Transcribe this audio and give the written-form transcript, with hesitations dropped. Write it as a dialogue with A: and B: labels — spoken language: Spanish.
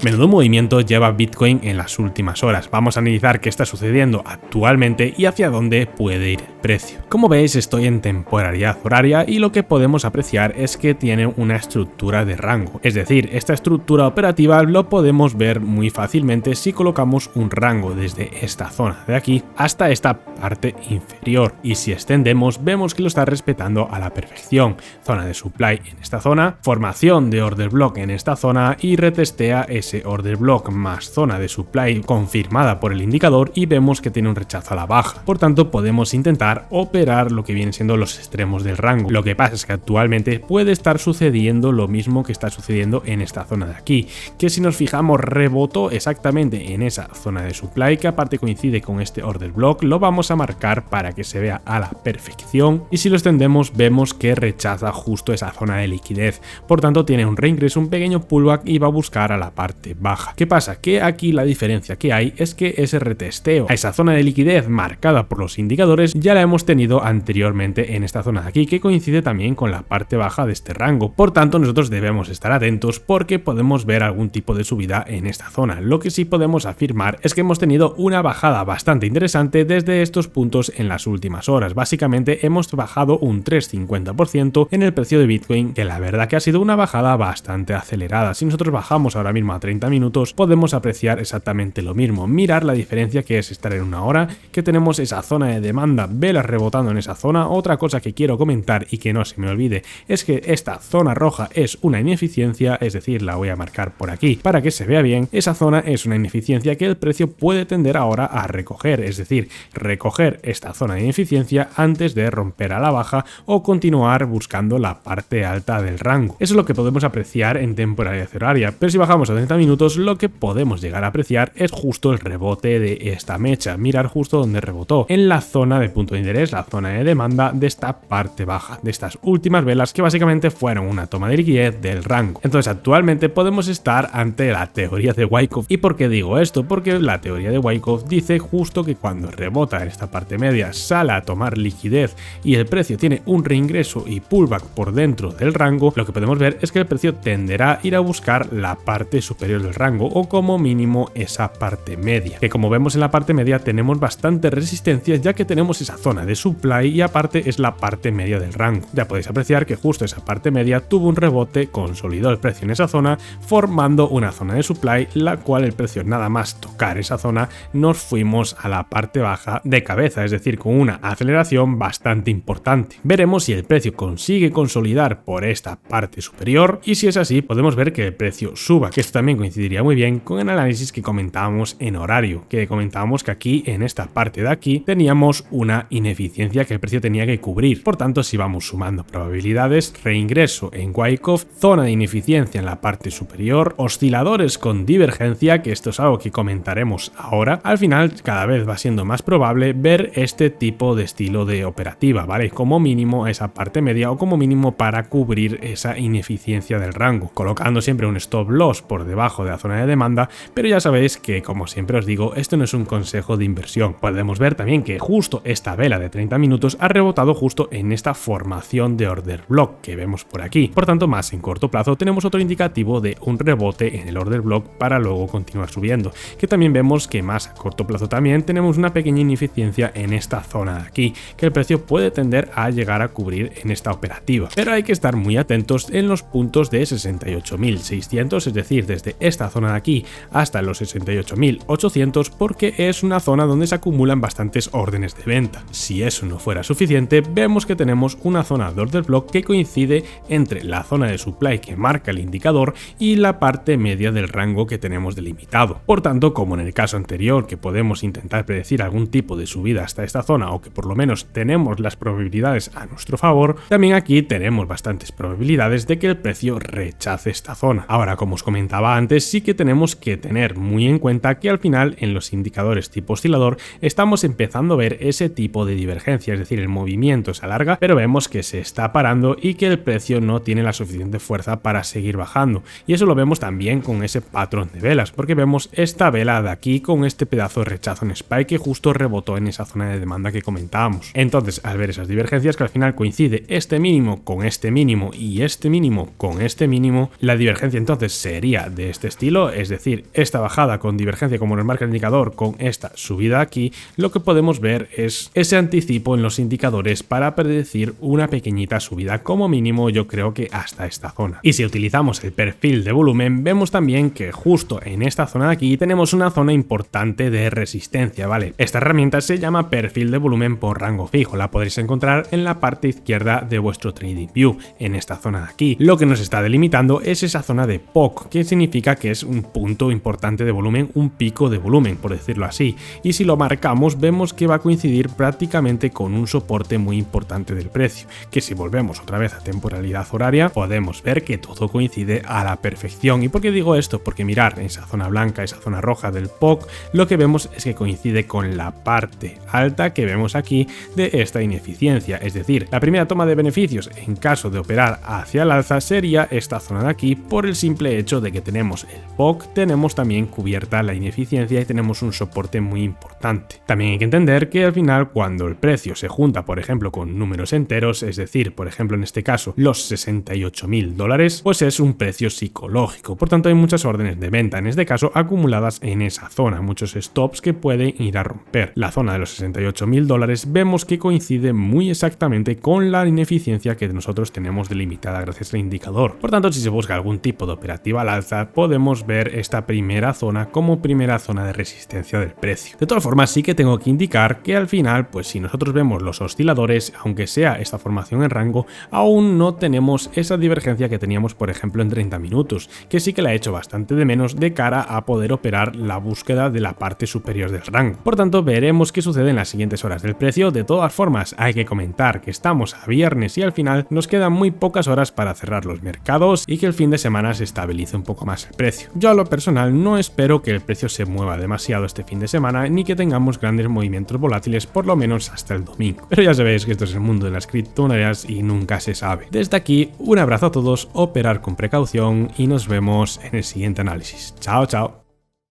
A: Menudo movimiento lleva Bitcoin en las últimas horas. Vamos a analizar qué está sucediendo actualmente y hacia dónde puede ir el precio. Como veis, estoy en temporalidad horaria y lo que podemos apreciar es que tiene una estructura de rango. Es decir, esta estructura operativa lo podemos ver muy fácilmente si colocamos un rango desde esta zona de aquí hasta esta parte inferior. Y si extendemos, vemos que lo está respetando a la perfección. Zona de supply en esta zona, formación de order block en esta zona y retestea ese order block más zona de supply confirmada por el indicador y vemos que tiene un rechazo a la baja. Por tanto, podemos intentar operar lo que vienen siendo los extremos del rango. Lo que pasa es que actualmente puede estar sucediendo lo mismo que está sucediendo en esta zona de aquí, que si nos fijamos rebotó exactamente en esa zona de supply que aparte coincide con este order block. Lo vamos a marcar para que se vea a la perfección y si lo extendemos vemos que rechaza justo esa zona de liquidez. Por tanto, tiene un reingreso, un pequeño pullback y va a buscar a la parte baja. ¿Qué pasa? Que aquí la diferencia que hay es que ese retesteo a esa zona de liquidez marcada por los indicadores ya la hemos tenido anteriormente en esta zona de aquí, que coincide también con la parte baja de este rango. Por tanto, nosotros debemos estar atentos porque podemos ver algún tipo de subida en esta zona. Lo que sí podemos afirmar es que hemos tenido una bajada bastante interesante desde estos puntos en las últimas horas. Básicamente hemos bajado un 3,50% en el precio de Bitcoin, que la verdad que ha sido una bajada bastante acelerada. Si nosotros bajamos ahora mismo a 30 minutos, podemos apreciar exactamente lo mismo. Mirar la diferencia que es estar en una hora, que tenemos esa zona de demanda, velas rebotando en esa zona. Otra cosa que quiero comentar y que no se me olvide es que esta zona roja es una ineficiencia, es decir, la voy a marcar por aquí para que se vea bien. Esa zona es una ineficiencia que el precio puede tender ahora a recoger, es decir, recoger esta zona de ineficiencia antes de romper a la baja o continuar buscando la parte alta del rango. Eso es lo que podemos apreciar en temporalidad horaria, pero si bajamos a 30 minutos lo que podemos llegar a apreciar es justo el rebote de esta mecha. Mirar justo donde rebotó, en la zona de punto de interés, la zona de demanda de esta parte baja, de estas últimas velas que básicamente fueron una toma de liquidez del rango. Entonces actualmente podemos estar ante la teoría de Wyckoff. ¿Y por qué digo esto? Porque la teoría de Wyckoff dice justo que cuando rebota en esta parte media sale a tomar liquidez y el precio tiene un reingreso y pullback por dentro del rango, lo que podemos ver es que el precio tenderá a ir a buscar la parte superior del rango o como mínimo esa parte media, que como vemos en la parte media tenemos bastante resistencia ya que tenemos esa zona de supply y aparte es la parte media del rango. Ya podéis apreciar que justo esa parte media tuvo un rebote, consolidó el precio en esa zona formando una zona de supply, la cual el precio nada más tocar esa zona nos fuimos a la parte baja de cabeza, es decir, con una aceleración bastante importante. Veremos si el precio consigue consolidar por esta parte superior y si es así podemos ver que el precio suba, que esto también coincidiría muy bien con el análisis que comentábamos en horario, que comentábamos que aquí en esta parte de aquí teníamos una ineficiencia que el precio tenía que cubrir. Por tanto, si vamos sumando probabilidades, reingreso en Wyckoff, zona de ineficiencia en la parte superior, osciladores con divergencia, que esto es algo que comentaremos ahora, al final cada vez va siendo más probable ver este tipo de estilo de operativa, ¿vale? Como mínimo esa parte media o como mínimo para cubrir esa ineficiencia del rango, colocando siempre un stop loss por debajo de la zona de demanda, pero ya sabéis que, como siempre os digo, esto no es un consejo de inversión. Podemos ver también que justo esta vela de 30 minutos ha rebotado justo en esta formación de order block que vemos por aquí. Por tanto, más en corto plazo tenemos otro indicativo de un rebote en el order block para luego continuar subiendo, que también vemos que más a corto plazo también tenemos una pequeña ineficiencia en esta zona de aquí, que el precio puede tender a llegar a cubrir en esta operativa. Pero hay que estar muy atentos en los puntos de 68.600, es decir, desde esta zona de aquí hasta los 68.800, porque es una zona donde se acumulan bastantes órdenes de venta. Si eso no fuera suficiente, vemos que tenemos una zona de order block que coincide entre la zona de supply que marca el indicador y la parte media del rango que tenemos delimitado. Por tanto, como en el caso anterior, que podemos intentar predecir algún tipo de subida hasta esta zona o que por lo menos tenemos las probabilidades a nuestro favor, también aquí tenemos bastantes probabilidades de que el precio rechace esta zona. Ahora, como os comentaba antes, sí que tenemos que tener muy en cuenta que al final en los indicadores tipo oscilador estamos empezando a ver ese tipo de divergencia, es decir, el movimiento se alarga, pero vemos que se está parando y que el precio no tiene la suficiente fuerza para seguir bajando. Y eso lo vemos también con ese patrón de velas, porque vemos esta vela de aquí con este pedazo de rechazo en spike que justo rebotó en esa zona de demanda que comentábamos. Entonces, al ver esas divergencias que al final coincide este mínimo con este mínimo y este mínimo con este mínimo, la divergencia entonces sería de de este estilo, es decir, esta bajada con divergencia como nos marca el indicador con esta subida aquí, lo que podemos ver es ese anticipo en los indicadores para predecir una pequeñita subida, como mínimo yo creo que hasta esta zona. Y si utilizamos el perfil de volumen, vemos también que justo en esta zona de aquí tenemos una zona importante de resistencia, ¿vale? Esta herramienta se llama perfil de volumen por rango fijo, la podréis encontrar en la parte izquierda de vuestro TradingView, en esta zona de aquí. Lo que nos está delimitando es esa zona de POC, que significa que es un punto importante de volumen, un pico de volumen, por decirlo así, y si lo marcamos vemos que va a coincidir prácticamente con un soporte muy importante del precio, que si volvemos otra vez a temporalidad horaria podemos ver que todo coincide a la perfección. ¿Y por qué digo esto? Porque mirar esa zona blanca, esa zona roja del POC, lo que vemos es que coincide con la parte alta que vemos aquí de esta ineficiencia, es decir, la primera toma de beneficios en caso de operar hacia el alza sería esta zona de aquí, por el simple hecho de que tenemos el POC, tenemos también cubierta la ineficiencia y tenemos un soporte muy importante. También hay que entender que al final cuando el precio se junta por ejemplo con números enteros, es decir, por ejemplo en este caso los $68.000, pues es un precio psicológico, por tanto hay muchas órdenes de venta en este caso acumuladas en esa zona, muchos stops que pueden ir a romper. La zona de los $68.000 vemos que coincide muy exactamente con la ineficiencia que nosotros tenemos delimitada gracias al indicador. Por tanto, si se busca algún tipo de operativa al alza, podemos ver esta primera zona como primera zona de resistencia del precio. De todas formas, sí que tengo que indicar que al final, pues si nosotros vemos los osciladores, aunque sea esta formación en rango, aún no tenemos esa divergencia que teníamos, por ejemplo, en 30 minutos, que sí que la he hecho bastante de menos de cara a poder operar la búsqueda de la parte superior del rango. Por tanto, veremos qué sucede en las siguientes horas del precio. De todas formas, hay que comentar que estamos a viernes y al final nos quedan muy pocas horas para cerrar los mercados y que el fin de semana se estabilice un poco más el precio. Yo a lo personal no espero que el precio se mueva demasiado este fin de semana ni que tengamos grandes movimientos volátiles por lo menos hasta el domingo. Pero ya sabéis que esto es el mundo de las criptomonedas y nunca se sabe. Desde aquí, un abrazo a todos, operar con precaución y nos vemos en el siguiente análisis. Chao, chao.